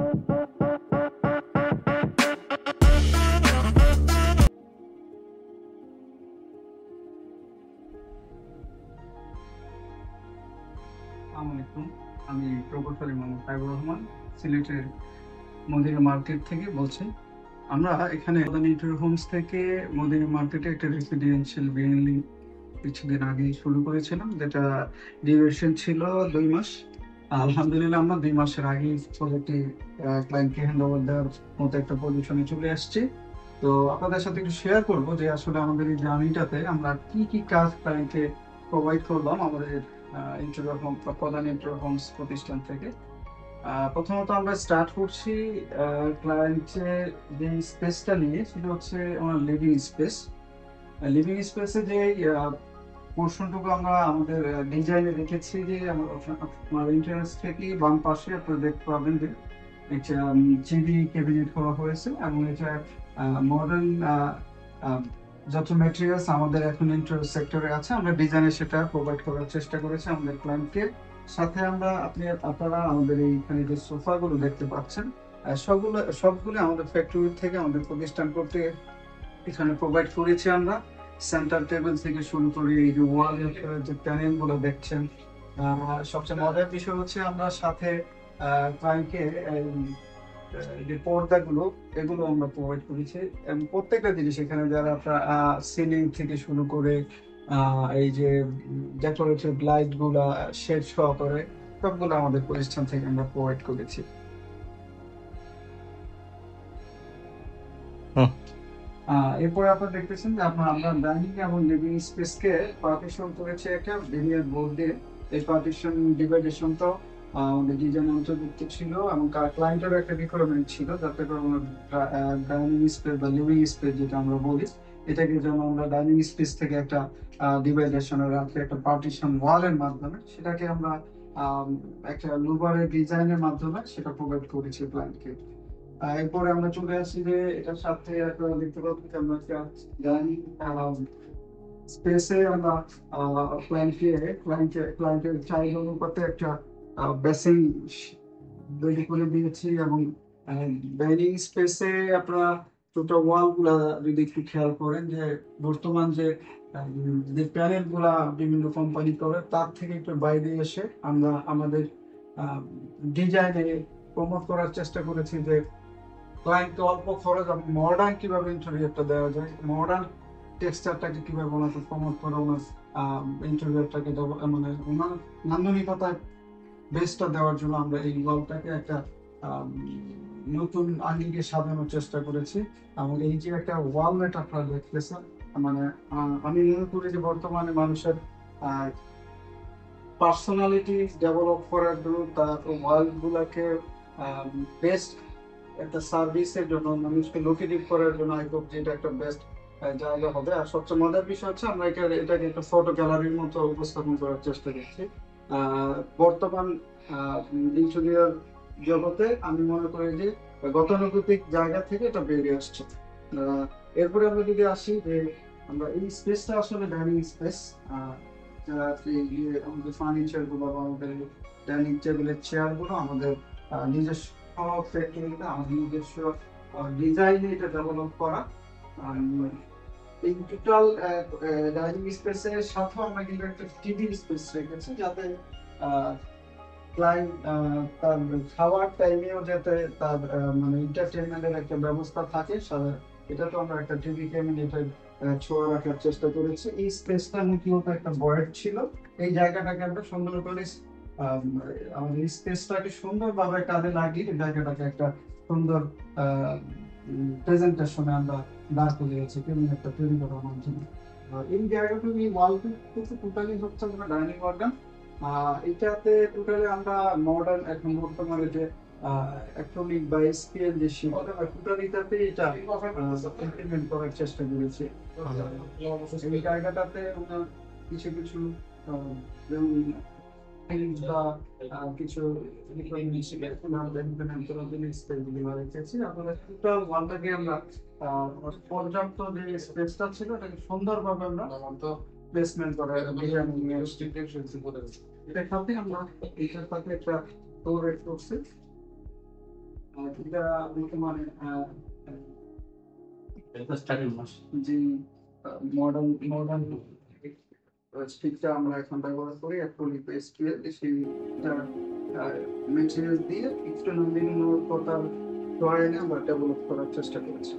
আসসালামাইকুম। আমি প্রকৌশলী মোহাম্মদ তাইবুর রহমান, সিলেটের মদিনা মার্কেট থেকে বলছি। আমরা এখানে মদিনা হোমস থেকে মদিনা মার্কেটে একটা রেসিডেন্সিয়াল বিল্ডিং কিছুদিন আগে শুরু করেছিলাম, যেটা ডিউরেশন ছিল 2 মাস। আলহামদুলিল্লাহ আমরা 2 মাসের আগে প্রজেক্টটি ক্লায়েন্টকে হ্যান্ড ওভার দেওয়ার মতো একটা পজিশনে চলে আসছি। তো আপনাদের সাথে একটু শেয়ার করব যে আসলে আমাদের এই জার্নিটাতে আমরা কি কি কাজ ক্লায়েন্টকে প্রোভাইড করলাম আমাদের ইন্টারভিউ হোম বা প্রধান ইন্টারভিউ হোমস প্রতিষ্ঠান থেকে। প্রথমত আমরা স্টার্ট করছি ক্লায়েন্টের যে স্পেসটা নিয়ে, সেটা হচ্ছে আমার লিভিং স্পেস। লিভিং স্পেসে যে পোর্শনটুকু আমরা আমাদের ডিজাইনে রেখেছি, যে আমার এন্ট্রান্স থেকে বাম পাশে আপনারা দেখতে পাবেন যে এটা জিবি ক্যাবিনেট করা হয়েছে, এবং এটা মডার্ন যত ম্যাটেরিয়ালস আমাদের এখন ইন্টারিয়র সেক্টরে আছে আমরা ডিজাইনে সেটা প্রোভাইড করার চেষ্টা করেছি আমাদের ক্লায়েন্টকে। সাথে আপনারা আমাদের এইখানে যে সোফাগুলো দেখতে পাচ্ছেন, সবগুলো আমাদের ফ্যাক্টরি থেকে আমাদের প্রতিষ্ঠান করতে এখানে প্রোভাইড করেছি আমরা। সেন্টার টেবিল থেকে শুরু করে এই যে ওয়াল যে প্যানেল গুলো দেখছেন, সবচেয়ে মজার বিষয় হচ্ছে আমরা সাথে ক্লায়েন্টকে যে পর্দাগুলো এগুলো আমরা প্রোভাইড করেছি, এবং প্রত্যেকটা জিনিস এখানে যারা আপনার সিলিং থেকে শুরু করে এই যে ডেকোরেটিভ লাইট গুলা শেড সহকারে সবগুলো আমাদের প্রতিষ্ঠান থেকে আমরা প্রোভাইড করেছি। এরপরে আপনারা দেখতেছেন যে আমরা ডাইনিং এবং লিভিং স্পেস কে পার্টিশন করেছি একটা ভিনিয়ার বোর্ড দিয়ে। এই পার্টিশন ডিভাইডেশনটা আমাদের ডিজাইন অন্তর্ভুক্ত ছিল, এবং ক্লায়েন্টের একটা রিকোয়ারমেন্ট ছিল যাতে করে আমরা ডাইনিং স্পেস বা লিভিং স্পেস যেটা আমরা বলি, এটাকে যেন আমরা ডাইনিং স্পেস থেকে একটা ডিভাইডেশনের রাখি একটা পার্টিশন ওয়ালের মাধ্যমে, সেটাকে আমরা একটা লুবারের ডিজাইনের মাধ্যমে সেটা প্রোভাইড করেছি ক্লায়েন্টকে। এরপরে আমরা চলে আসি যে এটার সাথে আপনারা দেখতে পাবেন যে আমরা একটা ডাইনিং স্পেসে আমরা ক্লায়েন্টের চাহিদা অনুপাতে একটা বেসিন তৈরি করে দিয়েছি, এবং ডাইনিং স্পেসে আপনারা ছোট ওয়াল গুলা যদি একটু খেয়াল করেন যে বর্তমান যে প্যানেল গুলা বিভিন্ন কোম্পানি করে তার থেকে একটু বাইরে এসে আমরা আমাদের ডিজাইনে প্রমোট করার চেষ্টা করেছি যে ক্লায়েন্টকে অল্প খরচ এবং মডার্ন কিভাবে ইন্টেরিয়রটা দেওয়া যায়, মডার্ন টেক্সচারটাকে কিভাবে ওনাকে প্রমোট করে ওনার ইন্টেরিয়রটাকে মানে ওনার নান্দনিকতা বেসটা দেওয়ার জন্য আমরা এই ওয়ালটাকে একটা নতুন আঙ্গিকে সাজানোর চেষ্টা করেছি। এবং এই যে একটা ওয়াল এটা আপনারা দেখতেছেন, মানে আমি মনে করি যে বর্তমানে মানুষের পার্সোনালিটি ডেভেলপ করার জন্য তার ওয়াল গুলাকে বেস্ট একটা সার্ভিসের জন্য, মানুষকে লোকেটিভ করার জন্য আই হোপ যে এটা একটা বেস্ট জায়গা হবে। আর সবচেয়ে মজার বিষয় হচ্ছে আমরা এটাকে একটা ফটো গ্যালারির মতো উপস্থাপন করার চেষ্টা করছি। বর্তমান ইন্টেরিয়র জগতে আমি মনে করি যে গতানুগতিক জায়গা থেকে এটা বেরিয়ে আসছে। এরপরে আমরা যদি আসি যে আমরা এই স্পেসটা আসলে ডাইনিং স্পেস, আমাদের ফার্নিচার গুলো বা আমাদের ডাইনিং টেবিলের চেয়ার গুলো আমাদের নিজস্ব ফ্যাক্টরিতে আমাদের নিজস্ব ডিজাইনে এটা ডেভেলপ করা। এই টোটাল ডাইনিং স্পেসের সাথে আমরা কিন্তু একটা টিভি স্পেস রেখেছি, যাতে ক্লায়েন্ট তার খাওয়ার টাইমেও যাতে তার মানে এন্টারটেইনমেন্টের একটা ব্যবস্থা থাকে। এটা তো আমরা একটা টিভি ক্যাবিনেটের ছোঁয়া রাখার চেষ্টা করেছি। এই স্পেসটা মূলত একটা ভয়েড ছিল, এই জায়গাটাকে আমরা সুন্দর করে আমাদের স্পেসটাকে সুন্দরভাবে কাজে লাগিয়ে জায়গাটাকে একটা সুন্দর প্রেজেন্টেশনে আমরা দাঁড় করিয়েছি ক্যাবিনেটটা তৈরি করার মাধ্যমে। এই জায়গাটা এই ওয়ালটা টোটালি হচ্ছে আমরা ডাইনিং অর্গান। এটাতে টোটালি আমরা মডার্ন এখন বর্তমানে যে অ্যাক্রিলিক বা এসপিএল যে শীট টোটালিটাতে এটা ইমপ্লিমেন্ট করার চেষ্টা করেছি। এই জায়গাটাতে আমরা কিছু কিছু যেমন বা কিছু ওয়ালটাকে আমরা পর্যাপ্ত যে স্পেসটা ছিল এটাকে সুন্দরভাবে আমরা প্লেসমেন্ট করে এটা সাথে আমরা এটার সাথে একটা ডোর এড করছি। এটা বর্তমানে এটা স্টাডি মাস যে মডার্ন স্ট্রিকটা আমরা এখন ব্যবহার করি অ্যাপলি এসকিউএল সেইটা মেটেরিয়াল দিয়ে কিছুটা নতুন কথা ধরে এনে আমরা ডেভেলপ করার চেষ্টা করেছি।